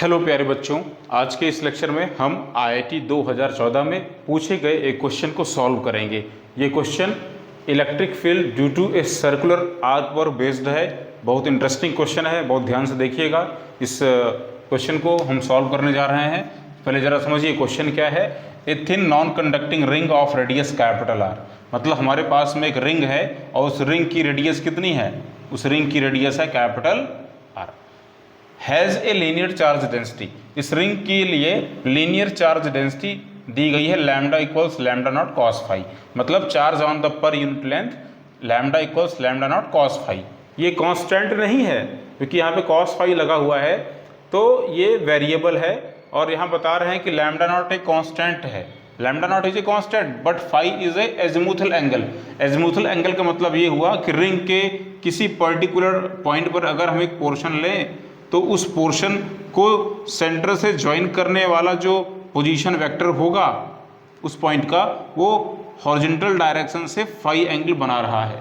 Hello प्यारे बच्चों, आज के इस लेक्चर में हम आईआईटी 2014 में पूछे गए एक क्वेश्चन को सॉल्व करेंगे। ये question electric field due to a circular arc पर बेस्ड है। बहुत इंटरेस्टिंग क्वेश्चन है, बहुत ध्यान से देखिएगा। इस क्वेश्चन को हम सॉल्व करने जा रहे हैं। पहले ज़रा समझिए क्वेश्चन क्या है। A thin non conducting ring of radius capital R, मतलब हमारे पास में एक रिंग है और उस रिंग की रेडियस कितनी है? उस रिंग की रेडियस है capital R. Has a linear charge density, इस रिंग के लिए लीनियर चार्ज डेंसिटी दी गई है lambda equals lambda not cos phi, मतलब charge on the per unit length lambda equals lambda not cos phi. ये कांस्टेंट नहीं है क्योंकि यहाँ पे कॉस फाई लगा हुआ है, तो ये वेरिएबल है। और यहाँ बता रहे हैं कि लैम्डा नॉट एक कांस्टेंट है। Lambda naught is a constant but phi is a azimuthal angle. Azimuthal angle का मतलब ये हुआ कि रिंग के किसी पर्टिकुलर पॉइंट पर अगर हम एक पोर्शन लें तो उस पोर्शन को सेंटर से ज्वाइन करने वाला जो पोजीशन वेक्टर होगा उस पॉइंट का, वो हॉरिजॉन्टल डायरेक्शन से फाई एंगल बना रहा है।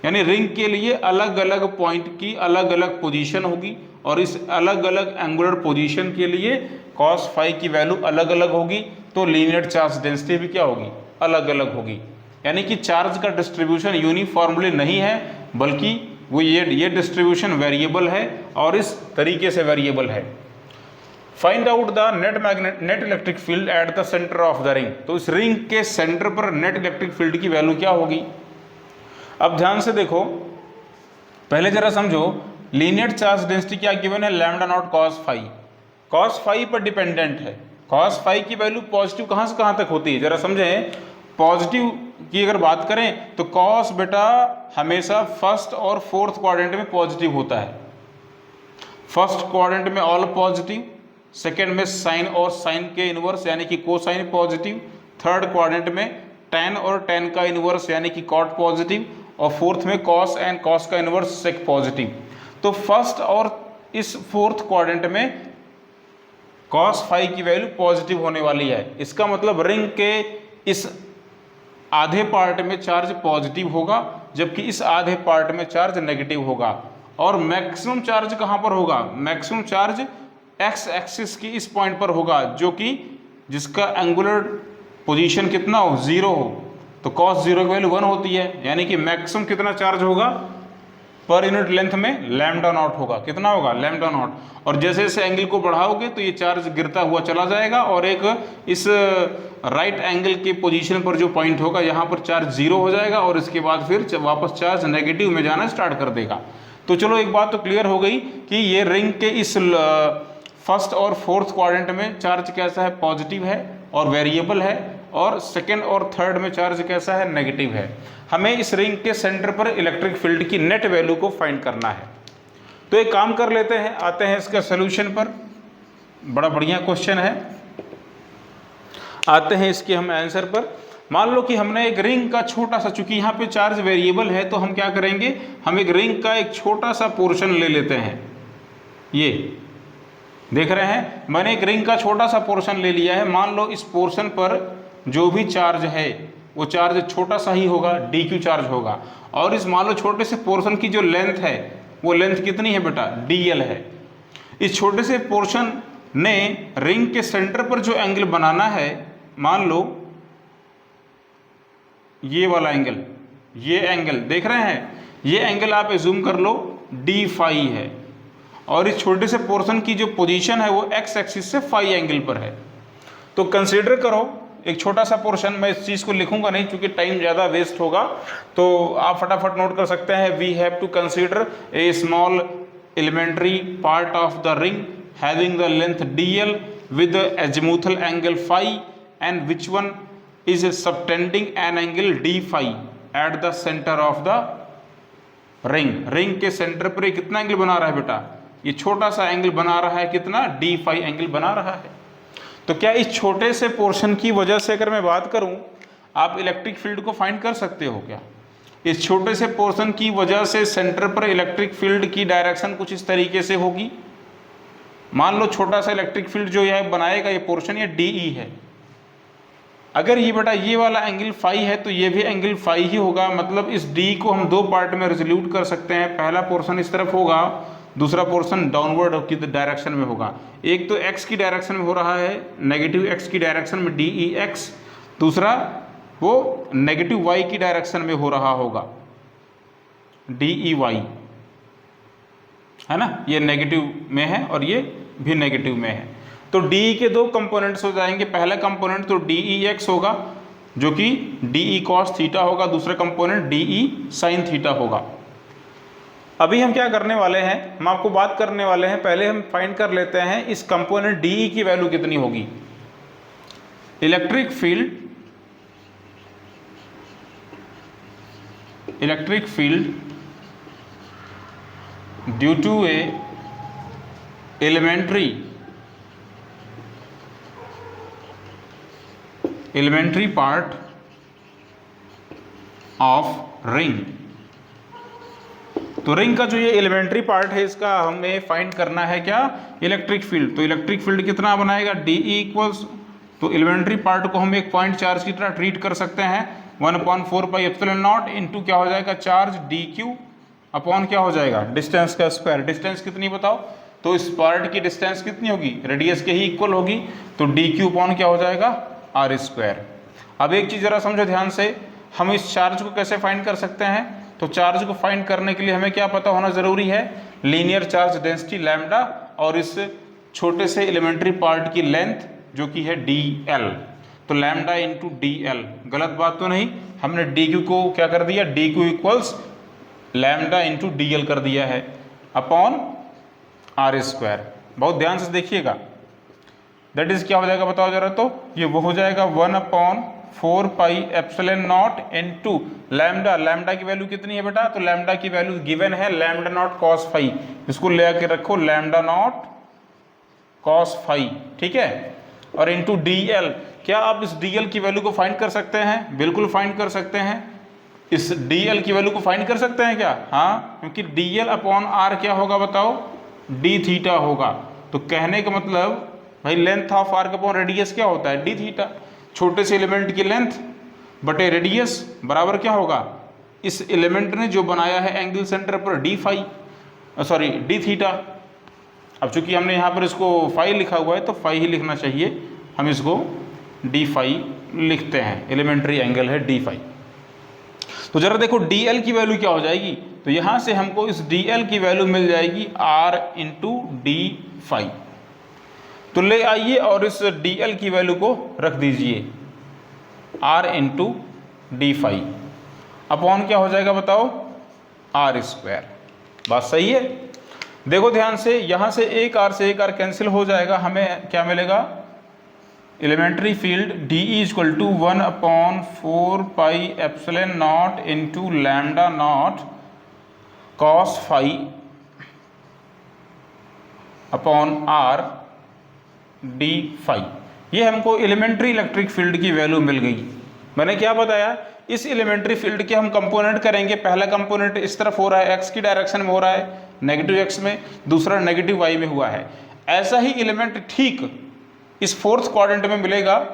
यानी रिंग के लिए अलग अलग पॉइंट की अलग अलग पोजीशन होगी और इस अलग अलग एंगुलर पोजीशन के लिए कॉस फाई की वैल्यू अलग अलग होगी, तो लीनियर चार्ज डेंसिटी भी क्या होगी? अलग अलग होगी। यानी कि चार्ज का डिस्ट्रीब्यूशन यूनिफॉर्मली नहीं है, बल्कि वो ये डिस्ट्रीब्यूशन वेरिएबल है और इस तरीके से वेरिएबल है। Find out the net electric field at the centre of the ring, तो इस रिंग के सेंटर पर नेट इलेक्ट्रिक फील्ड की वैल्यू क्या होगी? अब ध्यान से देखो, पहले जरा समझो, लीनियर चार्ज डेंसिटी क्या गिवन है? Lambda not cos phi. Cos phi पर डिपेंडेंट है। कॉस फाई की वैल्यू पॉजिटिव कहाँ से कहाँ तक होती है? जरा समझें। पॉजिटिव की अगर बात करें तो कॉस बेटा हमेशा फर्स्ट और फोर्थ क्वाड्रेंट में पॉजिटिव होता है। फर्स्ट क्वाड्रेंट में ऑल पॉजिटिव, सेकेंड में साइन और साइन के इनवर्स यानी कि कोसाइन पॉजिटिव, थर्ड क्वाड्रेंट में टेन और टेन का इनवर्स यानी कि कॉट पॉजिटिव, और फोर्थ में कॉस एंड कॉस का इनवर्स सेक पॉजिटिव। तो फर्स्ट और इस फोर्थ क्वाड्रेंट में कॉस फाई की वैल्यू पॉजिटिव होने वाली है। इसका मतलब रिंग के इस आधे पार्ट में चार्ज पॉजिटिव होगा जबकि इस आधे पार्ट में चार्ज नेगेटिव होगा। और मैक्सिमम चार्ज कहाँ पर होगा? मैक्सिमम चार्ज एक्स एक्सिस की इस पॉइंट पर होगा, जो कि जिसका एंगुलर पोजीशन कितना हो? 0 हो। तो कॉस 0 की वैल्यू 1 होती है, यानी कि मैक्सिमम कितना चार्ज होगा पर यूनिट लेंथ में? लैम्डा नॉट होगा। कितना होगा? Lambda naught. और जैसे जैसे एंगल को बढ़ाओगे तो ये चार्ज गिरता हुआ चला जाएगा और एक इस राइट एंगल के पोजीशन पर जो पॉइंट होगा यहाँ पर चार्ज 0 हो जाएगा और इसके बाद फिर वापस चार्ज नेगेटिव में जाना स्टार्ट कर देगा। तो चलो एक बात तो क्लियर हो गई कि ये रिंग के इस फर्स्ट और फोर्थ क्वाड्रेंट में चार्ज कैसा है? पॉजिटिव है और वेरिएबल है, और सेकेंड और थर्ड में चार्ज कैसा है? नेगेटिव है। हमें इस रिंग के सेंटर पर इलेक्ट्रिक फील्ड की नेट वैल्यू को फाइंड करना है। तो एक काम कर लेते हैं, आते हैं इसका सॉल्यूशन पर। बड़ा बढ़िया क्वेश्चन है, आते हैं इसके हम आंसर पर। मान लो कि हमने एक रिंग का छोटा सा, चूंकि यहाँ पे चार्ज वेरिएबल है तो हम क्या करेंगे, हम एक रिंग का एक छोटा सा पोर्शन ले लेते हैं। ये देख रहे हैं, मैंने एक रिंग का छोटा सा पोर्शन ले लिया है। मान लो इस पोर्शन पर जो भी चार्ज है वो चार्ज छोटा सा ही होगा, dq चार्ज होगा। और इस मान लो छोटे से पोर्शन की जो लेंथ है वो लेंथ कितनी है बेटा? dl है। इस छोटे से पोर्शन ने रिंग के सेंटर पर जो एंगल बनाना है, मान लो ये वाला एंगल, ये एंगल देख रहे हैं, ये एंगल आप एज्यूम कर लो d फाई है। और इस छोटे से पोर्शन की जो पोजीशन है वो x एक्सिस से फाई एंगल पर है। तो कंसीडर करो एक छोटा सा पोर्शन, मैं इस चीज़ को लिखूंगा नहीं क्योंकि टाइम ज़्यादा वेस्ट होगा, तो आप फटाफट नोट कर सकते हैं। We have to consider a small elementary part of the ring having the length dl with azimuthal angle phi and which one is subtending an angle d phi at the centre of the ring. Ring के centre पर कितना angle बना रहा है बेटा? ये छोटा सा एंगल बना रहा है, कितना? d फाई एंगल बना रहा है। तो क्या इस छोटे से पोर्शन की वजह से अगर मैं बात करूं, आप इलेक्ट्रिक फील्ड को फाइंड कर सकते हो क्या? इस छोटे से पोर्शन की वजह से सेंटर पर इलेक्ट्रिक फील्ड की डायरेक्शन कुछ इस तरीके से होगी। मान लो छोटा सा इलेक्ट्रिक फील्ड जो यह बनाएगा ये पोर्शन, ये DE है। अगर ये बेटा ये वाला एंगल फाई है तो ये भी एंगल फाई ही होगा। मतलब इस D को हम दो पार्ट में रिजोल्यूट कर सकते हैं। पहला पोर्शन इस तरफ होगा, दूसरा पोर्शन डाउनवर्ड की डायरेक्शन में होगा। एक तो x की डायरेक्शन में हो रहा है, नेगेटिव x की डायरेक्शन में DEX, दूसरा वो नेगेटिव y की डायरेक्शन में हो रहा होगा DEY, है ना। ये नेगेटिव में है और ये भी नेगेटिव में है। तो DE के दो कंपोनेंट्स हो जाएंगे। पहला कंपोनेंट तो DEX होगा जो कि DE cos थीटा होगा, दूसरा कंपोनेंट DE sin थीटा होगा। अभी हम क्या करने वाले हैं, हम आपको बात करने वाले हैं, पहले हम फाइंड कर लेते हैं इस कंपोनेंट DE की वैल्यू कितनी होगी। Electric field due to a elementary part of ring. तो रिंग का जो ये एलिमेंट्री पार्ट है इसका हमें फाइंड करना है क्या, इलेक्ट्रिक फील्ड। तो इलेक्ट्रिक फील्ड कितना बनाएगा, DE इक्वल्स, तो एलिमेंट्री पार्ट को हम एक पॉइंट चार्ज की तरह ट्रीट कर सकते हैं, 1/4πε0 इंटू क्या हो जाएगा चार्ज dq अपॉन क्या हो जाएगा डिस्टेंस का स्क्वायर। डिस्टेंस कितनी बताओ, तो इस पार्ट की डिस्टेंस कितनी होगी, रेडियस के ही इक्वल होगी, तो dq अपॉन क्या हो जाएगा r²। अब एक चीज़ जरा समझो ध्यान से, हम इस चार्ज को कैसे फाइंड कर सकते हैं। तो चार्ज को फाइंड करने के लिए हमें क्या पता होना जरूरी है, लीनियर चार्ज डेंसिटी लैम्डा और इस छोटे से एलिमेंट्री पार्ट की लेंथ जो कि है dl। तो लैम्डा इंटू dl, गलत बात तो नहीं, हमने dq को क्या कर दिया, dq equals lambda into dl कर दिया है अपॉन r²। बहुत ध्यान से देखिएगा, दैट इज क्या हो जाएगा बताओ जरा, तो ये वो हो जाएगा 1/4πε0 इंटू लैम्डा। लैम्डा की वैल्यू कितनी है बेटा, तो लैम्डा की वैल्यू गिवन है लैम्डा नॉट कॉस फाई, इसको ले आके रखो लैम्डा नॉट कॉस फाई, ठीक है। और इंटू dl, क्या आप इस dl की वैल्यू को फाइंड कर सकते हैं, बिल्कुल फाइंड कर सकते हैं। इस dl की वैल्यू को फाइंड कर सकते हैं क्या, हाँ, क्योंकि dl अपॉन r क्या होगा बताओ, d थीटा होगा। तो कहने का मतलब भाई length of arc upon radius क्या होता है, d थीटा। छोटे से एलिमेंट की लेंथ बटे रेडियस बराबर क्या होगा, इस एलिमेंट ने जो बनाया है एंगल सेंटर पर d थीटा। अब चूंकि हमने यहाँ पर इसको फाई लिखा हुआ है तो फाई ही लिखना चाहिए, हम इसको d फाई लिखते हैं, एलिमेंट्री एंगल है d फाई। तो जरा देखो dl की वैल्यू क्या हो जाएगी, तो यहाँ से हमको इस dl की वैल्यू मिल जाएगी r इंटू d फाई। तो ले आइए और इस dl की वैल्यू को रख दीजिए r into d phi upon क्या हो जाएगा बताओ r²। बात सही है, देखो ध्यान से, यहाँ से एक r कैंसिल हो जाएगा, हमें क्या मिलेगा, elementary field DE equal to 1/4πε0 into lambda not cos phi upon r d phi. ये हमको एलिमेंट्री इलेक्ट्रिक फील्ड की वैल्यू मिल गई। मैंने क्या बताया, इस एलिमेंट्री फील्ड के हम कंपोनेंट करेंगे। पहला कंपोनेंट इस तरफ हो रहा है, x की डायरेक्शन में हो रहा है, नेगेटिव x में, दूसरा नेगेटिव y में हुआ है। ऐसा ही एलिमेंट ठीक इस फोर्थ क्वाड्रेंट में मिलेगा,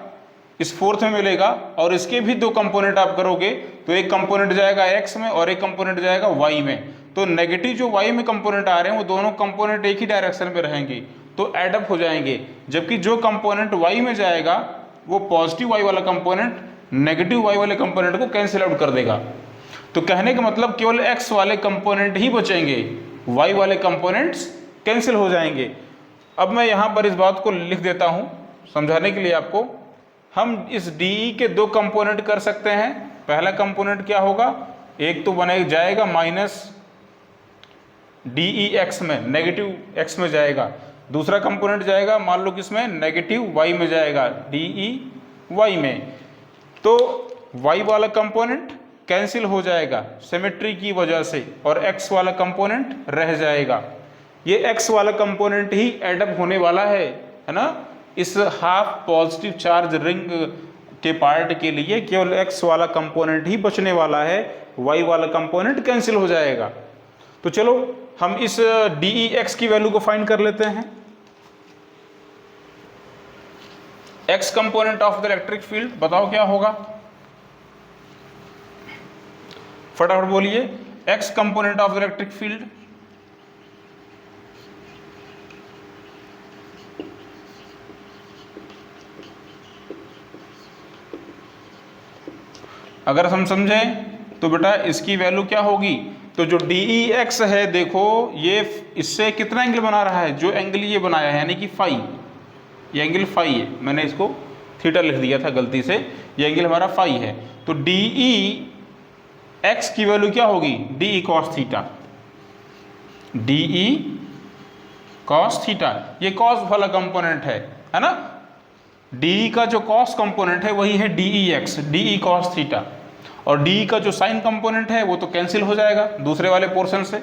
इस फोर्थ में मिलेगा, और इसके भी दो कंपोनेंट आप करोगे तो एक कंपोनेंट जाएगा x में और एक कंपोनेंट जाएगा y में। तो नेगेटिव जो y में कंपोनेंट आ रहे हैं वो दोनों कंपोनेंट एक ही डायरेक्शन में रहेंगे तो एडअप हो जाएंगे, जबकि जो कंपोनेंट y में जाएगा वो पॉजिटिव y वाला कंपोनेंट नेगेटिव y वाले कंपोनेंट को कैंसिल आउट कर देगा। तो कहने का मतलब केवल x वाले कंपोनेंट ही बचेंगे, y वाले कंपोनेंट्स कैंसिल हो जाएंगे। अब मैं यहाँ पर इस बात को लिख देता हूँ समझाने के लिए आपको। हम इस DE के दो कंपोनेंट कर सकते हैं। पहला कंपोनेंट क्या होगा, एक तो बने जाएगा माइनस DEX में, नेगेटिव x में जाएगा, दूसरा कंपोनेंट जाएगा मान लो किसमें, नेगेटिव y में जाएगा, DEY में। तो y वाला कंपोनेंट कैंसिल हो जाएगा सिमेट्री की वजह से और x वाला कंपोनेंट रह जाएगा। ये x वाला कंपोनेंट ही एडअप होने वाला है ना, इस हाफ पॉजिटिव चार्ज रिंग के पार्ट के लिए केवल x वाला कंपोनेंट ही बचने वाला है, y वाला कंपोनेंट कैंसिल हो जाएगा। तो चलो हम इस DEX की वैल्यू को फाइंड कर लेते हैं। x component of the electric field बताओ क्या होगा, फटाफट बोलिए। x component of the electric field, अगर हम समझें तो बेटा इसकी वैल्यू क्या होगी, तो जो डी ई एक्स है देखो ये इससे कितना एंगल बना रहा है, जो एंगल ये बनाया है यानी कि फाई, ये एंगल फाई है, मैंने इसको थीटा लिख दिया था गलती से, ये एंगल हमारा फाई है। तो डी ई एक्स की वैल्यू क्या होगी, D E cos theta, D E cos theta, ये कॉस वाला कंपोनेंट है ना, डी का जो कॉस कंपोनेंट है वही है D E x, D E cos theta, और डी का जो साइन कंपोनेंट है वो तो कैंसिल हो जाएगा दूसरे वाले पोर्शन से।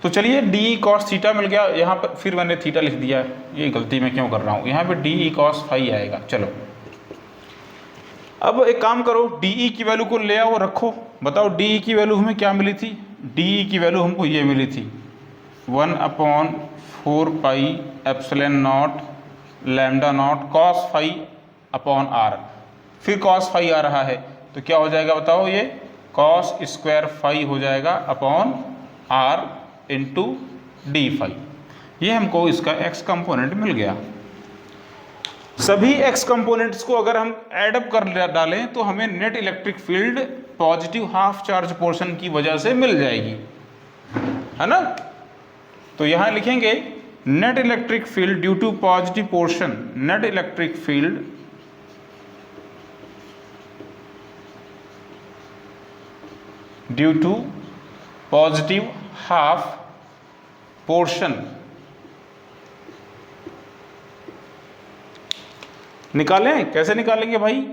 तो चलिए डी ई कॉस थीटा मिल गया, यहाँ पर फिर मैंने थीटा लिख दिया, ये गलती मैं क्यों कर रहा हूँ, यहाँ पे डी ई कॉस फाई आएगा। चलो अब एक काम करो, डी ई की वैल्यू को ले आओ रखो, बताओ डी ई की वैल्यू हमें क्या मिली थी, डी ई की वैल्यू हमको ये मिली थी 1/4 pi epsilon naught lambda not cos phi upon r, फिर कॉस फाई आ रहा है तो क्या हो जाएगा बताओ, ये कॉस स्क्वायर फाई हो जाएगा upon r into d phi, ये हमको इसका एक्स कंपोनेंट मिल गया। सभी एक्स कंपोनेंट्स को अगर हम एडअप कर डालें तो हमें net electric field positive half charge portion की वजह से मिल जाएगी, है ना। तो यहां लिखेंगे net electric field due to positive portion, net electric field due to positive half portion, निकालें, कैसे निकालेंगे भाई,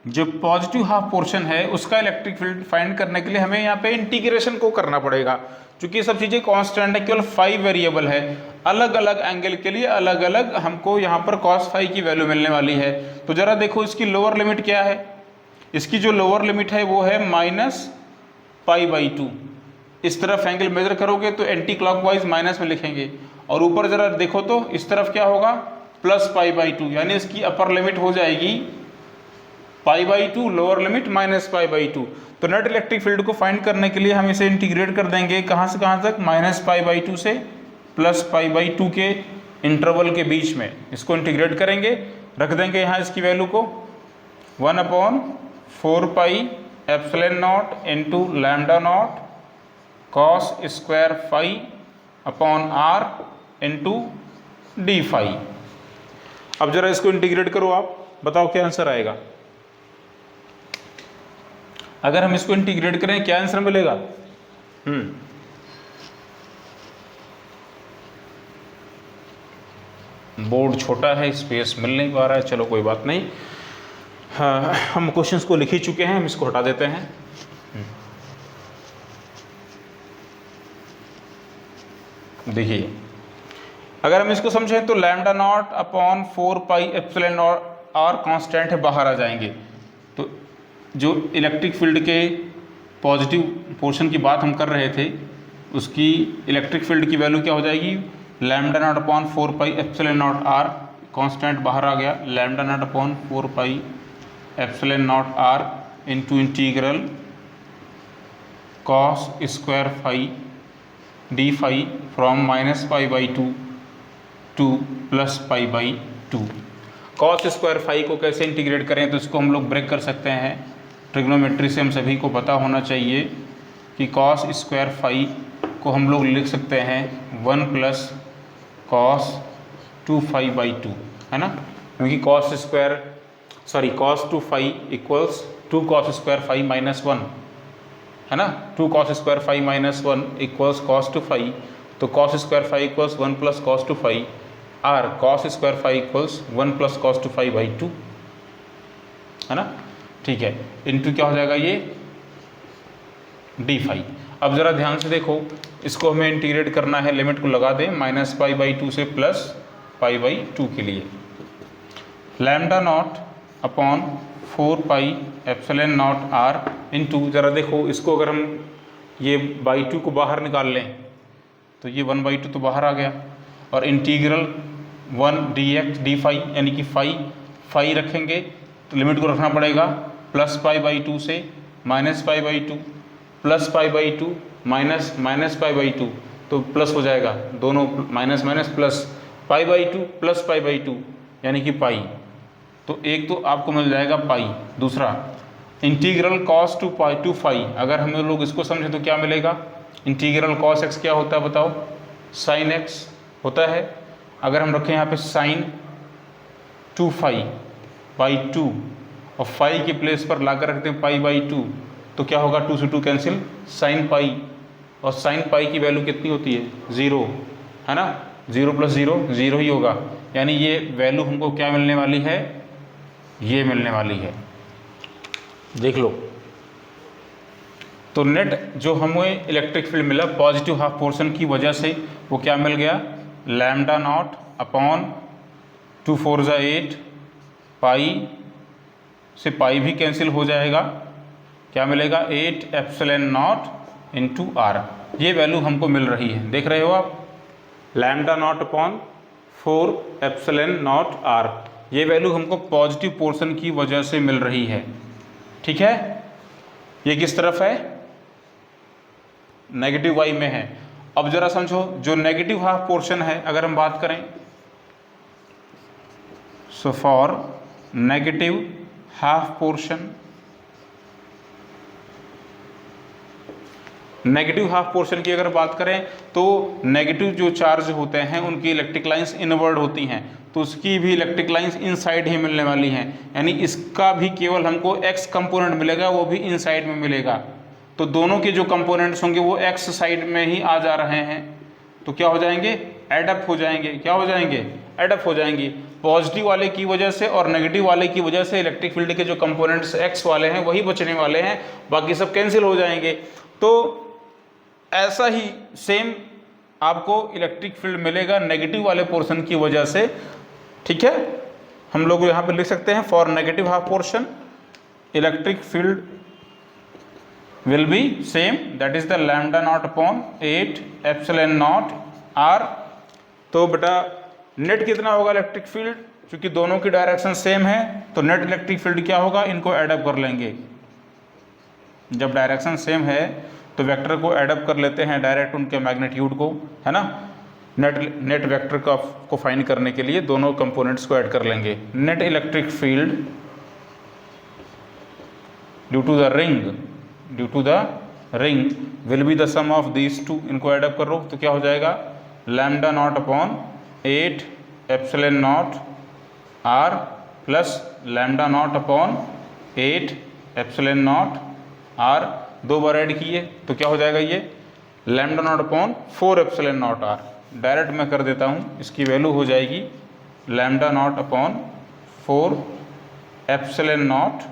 जो पॉजिटिव हाफ पोर्शन है उसका इलेक्ट्रिक फील्ड फाइंड करने के लिए हमें यहाँ पे इंटीग्रेशन को करना पड़ेगा, क्योंकि ये सब चीज़ें कांस्टेंट है, केवल फाई वेरिएबल है, अलग अलग एंगल के लिए अलग अलग हमको यहाँ पर कॉस फाई की वैल्यू मिलने वाली है। तो जरा देखो इसकी लोअर लिमिट क्या है, इसकी जो लोअर लिमिट है वो है -π/2, इस तरफ एंगल मेजर करोगे तो एंटी क्लॉकवाइज माइनस में लिखेंगे, और ऊपर जरा देखो तो इस तरफ क्या होगा +π/2, यानी इसकी अपर लिमिट हो जाएगी π/2, लोअर लिमिट -π/2। तो नेट इलेक्ट्रिक फील्ड को फाइंड करने के लिए हम इसे इंटीग्रेट कर देंगे, कहाँ से कहाँ तक, -π/2 से +π/2 के इंटरवल के बीच में इसको इंटीग्रेट करेंगे, रख देंगे यहाँ इसकी वैल्यू को 1/4 pi epsilon naught into lambda not cos square phi upon r into d phi. अब जरा इसको इंटीग्रेट करो, आप बताओ क्या आंसर आएगा, अगर हम इसको इंटीग्रेट करें क्या आंसर मिलेगा। बोर्ड छोटा है, स्पेस मिल नहीं पा रहा है, चलो कोई बात नहीं, हाँ, हम क्वेश्चंस को लिख ही चुके हैं, हम इसको हटा देते हैं। देखिए अगर हम इसको समझें तो lambda not upon 4 pi epsilon not are constant है, बाहर आ जाएंगे, तो जो इलेक्ट्रिक फील्ड के पॉजिटिव पोर्शन की बात हम कर रहे थे उसकी इलेक्ट्रिक फील्ड की वैल्यू क्या हो जाएगी, lambda not upon 4 pi epsilon not are, constant बाहर आ गया, lambda not upon 4 pi epsilon not are into integral cos square phi D phi from -π/2 to +π/2। Cos square phi को कैसे इंटीग्रेट करें, तो इसको हम लोग ब्रेक कर सकते हैं, ट्रिग्नोमेट्री से हम सभी को पता होना चाहिए कि कॉस स्क्वायर फाई को हम लोग लिख सकते हैं 1 + cos 2φ/2, है ना, क्योंकि cos 2φ equals 2 cos square phi -1, है ना, 2 cos square phi -1 equals cos 2φ, तो cos square phi equals 1 + cos 2φ, और cos square phi equals 1 + cos 2φ/2, है ना, ठीक है, इनटू क्या हो जाएगा ये डी फाई। अब ज़रा ध्यान से देखो, इसको हमें इंटीग्रेट करना है, लिमिट को लगा दें -π/2 से +π/2 के लिए, lambda not upon 4 pi epsilon not are into, ज़रा देखो इसको अगर हम ये /2 को बाहर निकाल लें तो ये 1/2 तो बाहर आ गया, और इंटीग्रल 1 dx डी फाई यानी कि फाई रखेंगे तो लिमिट को रखना पड़ेगा +π/2 से -π/2, +π/2 -π/2, तो प्लस हो जाएगा, दोनों माइनस प्लस, π/2 + π/2 यानी कि पाई, तो एक तो आपको मिल जाएगा पाई, दूसरा integral cos two pi two phi, अगर हम लोग इसको समझें तो क्या मिलेगा, इंटीग्रल कॉस एक्स क्या होता है बताओ, साइन एक्स होता है। अगर हम रखें यहाँ पे sine two phi by two और फाई के प्लेस पर लाकर रखते हैं पाई बाई टू, तो क्या होगा, 2 से 2 कैंसिल, साइन पाई, और साइन पाई की वैल्यू कितनी होती है, 0, है ना, 0 + 0 0 ही होगा। यानी ये वैल्यू हमको क्या मिलने वाली है, ये मिलने वाली है, देख लो। तो नेट जो हमें इलेक्ट्रिक फील्ड मिला पॉजिटिव हाफ पोर्शन की वजह से, वो क्या मिल गया, लैम्डा नॉट अपॉन 2 4 = 8, पाई से पाई भी कैंसिल हो जाएगा, क्या मिलेगा, 8 एप्सिलॉन नॉट इंटू आर। ये वैल्यू हमको मिल रही है, देख रहे हो आप, lambda not upon 4 epsilon not r, ये वैल्यू हमको पॉजिटिव पोर्शन की वजह से मिल रही है। ठीक है, ये किस तरफ है, नेगेटिव वाई में है। अब जरा समझो, जो नेगेटिव हाफ पोर्शन है, अगर हम बात करें, so for negative half portion, negative half portion की अगर बात करें तो नेगेटिव जो चार्ज होते हैं उनकी इलेक्ट्रिक लाइंस इनवर्ड होती हैं, तो उसकी भी इलेक्ट्रिक लाइंस इनसाइड ही मिलने वाली हैं, यानी इसका भी केवल हमको एक्स कंपोनेंट मिलेगा, वो भी इनसाइड में मिलेगा। तो दोनों के जो कंपोनेंट्स होंगे वो एक्स साइड में ही आ जा रहे हैं, तो क्या हो जाएंगे, एडअप हो जाएंगे, क्या हो जाएंगे, एडअप हो जाएंगी। पॉजिटिव वाले की वजह से और नेगेटिव वाले की वजह से इलेक्ट्रिक फील्ड के जो कंपोनेंट्स एक्स वाले हैं वही बचने वाले हैं, बाकी सब कैंसिल हो जाएंगे। तो ऐसा ही सेम आपको इलेक्ट्रिक फील्ड मिलेगा नेगेटिव वाले पोर्शन की वजह से। ठीक है, हम लोग यहाँ पर लिख सकते हैं, for negative half portion electric field will be same, that is the lambda not upon 8 epsilon not r. तो बेटा नेट कितना होगा इलेक्ट्रिक फील्ड, क्योंकि दोनों की डायरेक्शन सेम है, तो नेट इलेक्ट्रिक फील्ड क्या होगा, इनको एडअप कर लेंगे। जब डायरेक्शन सेम है तो वेक्टर को एडअप कर लेते हैं डायरेक्ट उनके मैग्नीट्यूड को, है ना। नेट वेक्टर को फाइंड करने के लिए दोनों कंपोनेंट्स को ऐड कर लेंगे। Net electric field due to the ring will be the sum of these two, इनको एडअप कर लो तो क्या हो जाएगा, lambda not upon 8 epsilon not r plus lambda not upon 8 epsilon not r, 2 बार ऐड किए तो क्या हो जाएगा, ये lambda not upon 4 epsilon not r. Direct मैं कर देता हूँ, इसकी वैल्यू हो जाएगी lambda not upon 4 epsilon naught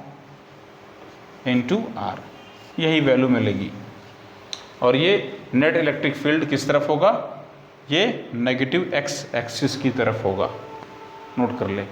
into are, यही वैल्यू मिलेगी। और ये नेट इलेक्ट्रिक फील्ड किस तरफ होगा, ये नेगेटिव एक्स एक्सिस की तरफ होगा, नोट कर ले।